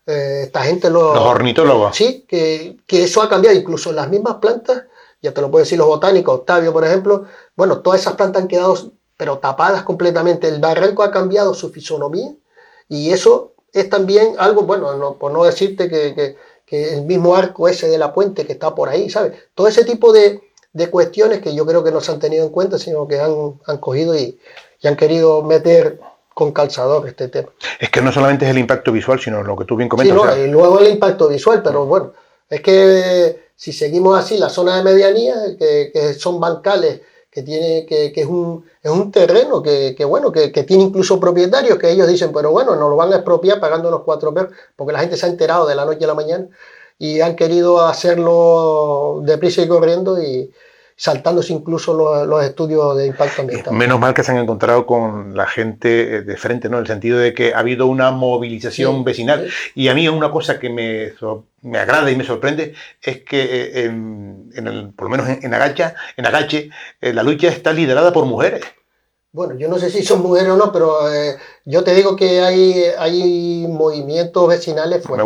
esta gente... Los ornitólogos. Sí, que eso ha cambiado. Incluso las mismas plantas, ya te lo puedo decir los botánicos, Octavio por ejemplo, bueno, todas esas plantas han quedado pero tapadas completamente. El barranco ha cambiado su fisonomía y eso es también algo, bueno, por no decirte que el mismo arco ese de la puente que está por ahí, ¿sabes? Todo ese tipo de cuestiones que yo creo que no se han tenido en cuenta, sino que han cogido y han querido meter con calzador este tema. Es que no solamente es el impacto visual, sino lo que tú bien comentas. Sí, no, y luego el impacto visual, pero bueno, es que si seguimos así, la zona de medianía, que son bancales, que es un terreno que tiene incluso propietarios que ellos dicen, pero bueno, nos lo van a expropiar pagándonos 4 perros, porque la gente se ha enterado de la noche a la mañana y han querido hacerlo deprisa y corriendo y saltándose incluso los estudios de impacto ambiental. Menos mal que se han encontrado con la gente de frente, ¿no? En el sentido de que ha habido una movilización vecinal. Sí. Y a mí una cosa que me agrada y me sorprende es que por lo menos en Agache, la lucha está liderada por mujeres. Bueno, yo no sé si son mujeres o no, pero yo te digo que hay movimientos vecinales fuertes.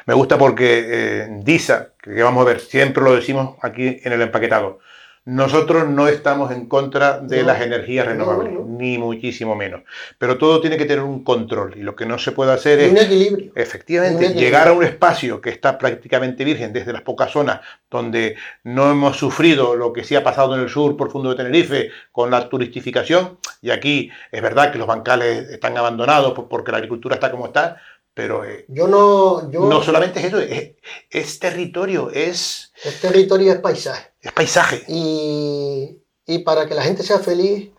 Me gusta porque DISA, que vamos a ver, siempre lo decimos aquí en el empaquetado, nosotros no estamos en contra de las energías renovables, ni muchísimo menos. Pero todo tiene que tener un control y lo que no se puede hacer es... un equilibrio. Efectivamente, llegar a un espacio que está prácticamente virgen desde las pocas zonas donde no hemos sufrido lo que sí ha pasado en el sur profundo de Tenerife con la turistificación. Y aquí es verdad que los bancales están abandonados porque la agricultura está como está, pero no solamente es eso, es territorio, es territorio, es paisaje. Es paisaje. Y para que la gente sea feliz,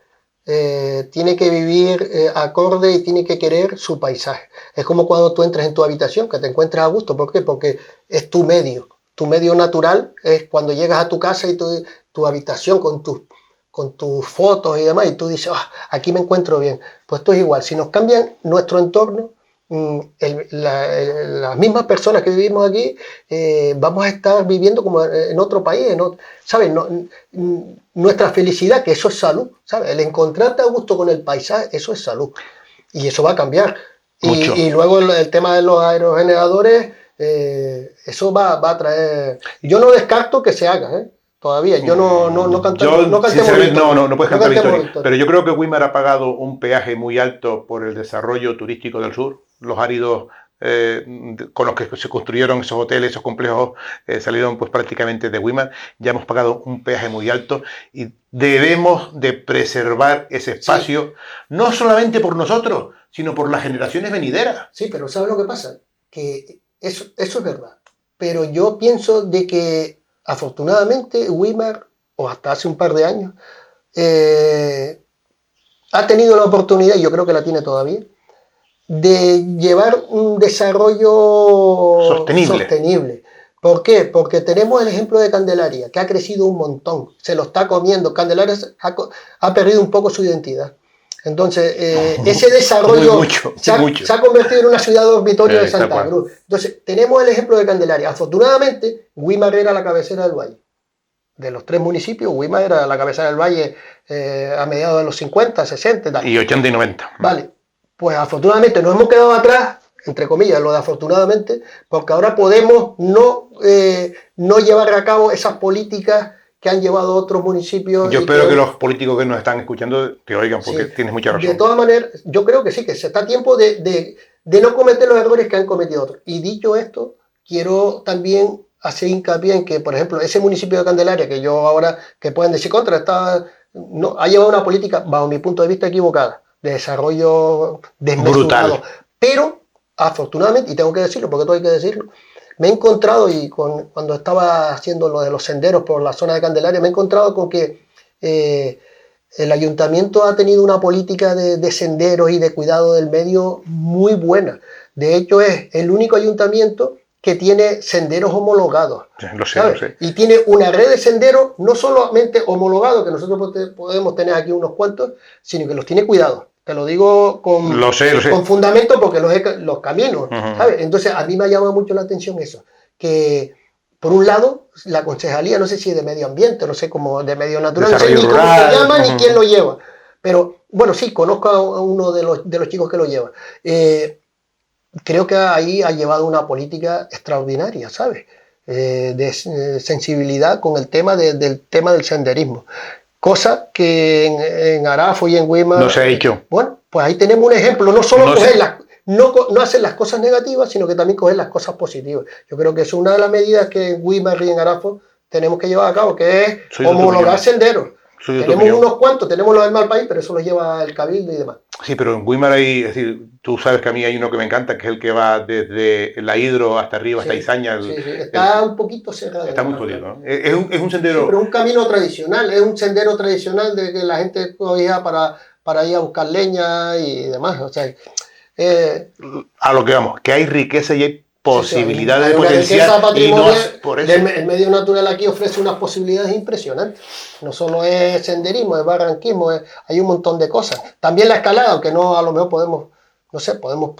tiene que vivir acorde y tiene que querer su paisaje. Es como cuando tú entras en tu habitación, que te encuentras a gusto. ¿Por qué? Porque es tu medio. Tu medio natural es cuando llegas a tu casa y tu habitación con tus fotos y demás, y tú dices, aquí me encuentro bien. Pues esto es igual. Si nos cambian nuestro entorno, las mismas personas que vivimos aquí vamos a estar viviendo como en otro país, ¿sabes? Nuestra felicidad, que eso es salud, ¿sabes? El encontrarte a gusto con el paisaje, eso es salud y eso va a cambiar. Y luego el tema de los aerogeneradores, eso va a traer... Yo no descarto que se haga, todavía, yo no canto. No puedes cantar victoria. Pero yo creo que Wimar ha pagado un peaje muy alto por el desarrollo turístico del sur. Los áridos con los que se construyeron esos hoteles, esos complejos, salieron pues prácticamente de Wimar. Ya hemos pagado un peaje muy alto y debemos de preservar ese espacio, no solamente por nosotros, sino por las generaciones venideras. Sí, pero ¿sabes lo que pasa? Que eso es verdad. Pero yo pienso de que afortunadamente Wimar, o hasta hace un par de años, ha tenido la oportunidad, y yo creo que la tiene todavía, de llevar un desarrollo sostenible. ¿Por qué? Porque tenemos el ejemplo de Candelaria, que ha crecido un montón, se lo está comiendo. Candelaria ha perdido un poco su identidad. Entonces, ese desarrollo se ha convertido en una ciudad dormitorio de Santa Cruz. Entonces, tenemos el ejemplo de Candelaria. Afortunadamente, Wimar era la cabecera del valle. De los 3 municipios, Wimar era la cabecera del valle a mediados de los 50, 60 y tal. Y 80 y 90. Vale. Pues afortunadamente nos hemos quedado atrás entre comillas, lo de afortunadamente, porque ahora podemos no llevar a cabo esas políticas que han llevado a otros municipios. Yo espero que los políticos que nos están escuchando te oigan, porque sí, tienes mucha razón. De todas maneras, yo creo que sí, que se está a tiempo de no cometer los errores que han cometido otros. Y dicho esto, quiero también hacer hincapié en que, por ejemplo, ese municipio de Candelaria, que yo ahora, que pueden decir contra, ha llevado una política, bajo mi punto de vista, equivocada, de desarrollo desmesurado. Pero, afortunadamente, y tengo que decirlo, porque todo hay que decirlo, me he encontrado, y cuando estaba haciendo lo de los senderos por la zona de Candelaria, me he encontrado con que el ayuntamiento ha tenido una política de senderos y de cuidado del medio muy buena. De hecho, es el único ayuntamiento que tiene senderos homologados. Lo sé. Y tiene una red de senderos no solamente homologados, que nosotros podemos tener aquí unos cuantos, sino que los tiene cuidados. Te lo digo con fundamento porque los caminos, ¿sabes? Entonces, a mí me ha llamado mucho la atención eso, que por un lado, la concejalía, no sé si es de medio ambiente, no sé cómo, de medio natural, no sé ni cómo se llama ni quién lo lleva, pero bueno, sí, conozco a uno de los chicos que lo lleva. Creo que ahí ha llevado una política extraordinaria, ¿sabes? De sensibilidad con el tema del senderismo. Cosa que en Arafo y en Güímar no se ha hecho. Bueno, pues ahí tenemos un ejemplo, no solo no hacer las cosas negativas, sino que también coger las cosas positivas. Yo creo que es una de las medidas que en Güímar y en Arafo tenemos que llevar a cabo, que es homologar senderos. Tenemos unos cuantos, tenemos los del Malpaís, pero eso los lleva el Cabildo y demás. Sí, pero en Güímar hay, es decir, tú sabes que a mí hay uno que me encanta, que es el que va desde la Hidro hasta arriba, hasta Izaña. Sí. Está un poquito cerrado. Está muy jodido, ¿no? Es un sendero... Sí, pero un camino tradicional, es un sendero tradicional de que la gente cogía para ir a buscar leña y demás. O sea, a lo que vamos, que hay riqueza y hay posibilidades de potenciar, y no por eso. El medio natural aquí ofrece unas posibilidades impresionantes. No solo es senderismo, es barranquismo, hay un montón de cosas. También la escalada, aunque no, a lo mejor podemos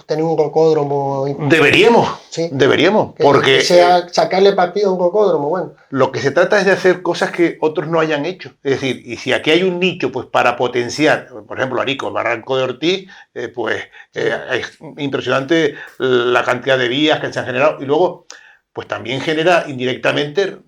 tener un rocódromo. Deberíamos, porque que sea sacarle partido a un rocódromo, bueno. Lo que se trata es de hacer cosas que otros no hayan hecho. Es decir, y si aquí hay un nicho, pues para potenciar, por ejemplo, Arico, el Barranco de Ortiz, es impresionante la cantidad de vías que se han generado, y luego pues también genera indirectamente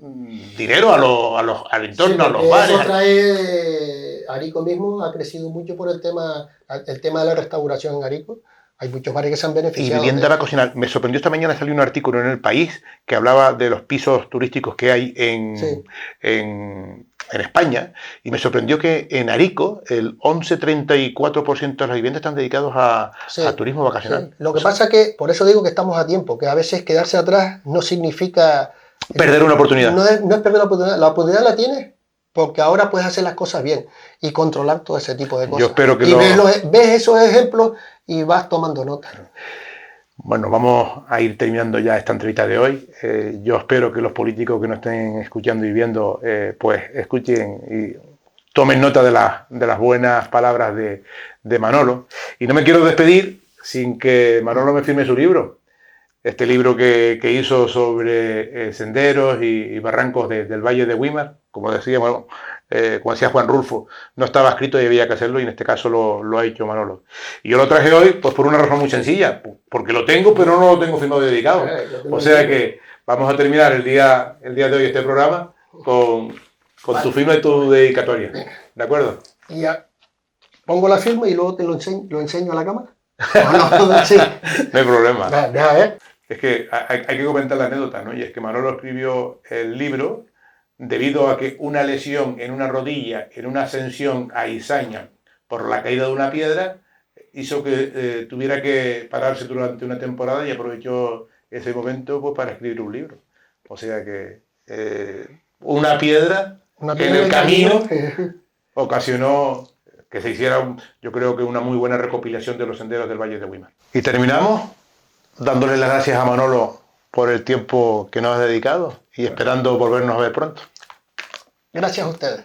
dinero al entorno, a los bares. Eso trae, Arico mismo ha crecido mucho por el tema de la restauración en Arico. Hay muchos bares que se han beneficiado. Y vivienda vacacional. Me sorprendió esta mañana, salió un artículo en El País que hablaba de los pisos turísticos que hay en España, y me sorprendió que en Arico el 11,34% de las viviendas están dedicados a turismo vacacional. Sí. Lo que pasa es que, por eso digo que estamos a tiempo, que a veces quedarse atrás no significa... perder una oportunidad. No es perder la oportunidad la tienes porque ahora puedes hacer las cosas bien y controlar todo ese tipo de cosas. Yo espero que ves esos ejemplos y vas tomando nota. Bueno, vamos a ir terminando ya esta entrevista de hoy. Yo espero que los políticos que nos estén escuchando y viendo, pues escuchen y tomen nota de las buenas palabras de Manolo. Y no me quiero despedir sin que Manolo me firme su libro. Este libro que hizo sobre senderos y barrancos del Valle de Güímar. Como decía Juan Rulfo, no estaba escrito y había que hacerlo, y en este caso lo ha hecho Manolo. Y yo lo traje hoy pues por una razón muy sencilla, porque lo tengo, pero no lo tengo firmado y dedicado. O sea que vamos a terminar el día de hoy este programa con tu firma y tu dedicatoria. ¿De acuerdo? Y ya pongo la firma y luego te lo enseño a la cámara. No hay problema. Deja ver. Es que hay que comentar la anécdota, ¿no? Y es que Manolo escribió el libro debido a que una lesión en una rodilla en una ascensión a Izaña por la caída de una piedra hizo que tuviera que pararse durante una temporada, y aprovechó ese momento pues para escribir un libro. O sea que una piedra en el camino ocasionó que se hiciera, yo creo que una muy buena recopilación de los senderos del Valle de Güímar. Y terminamos dándole las gracias a Manolo por el tiempo que nos ha dedicado y esperando volvernos a ver pronto. Gracias a ustedes.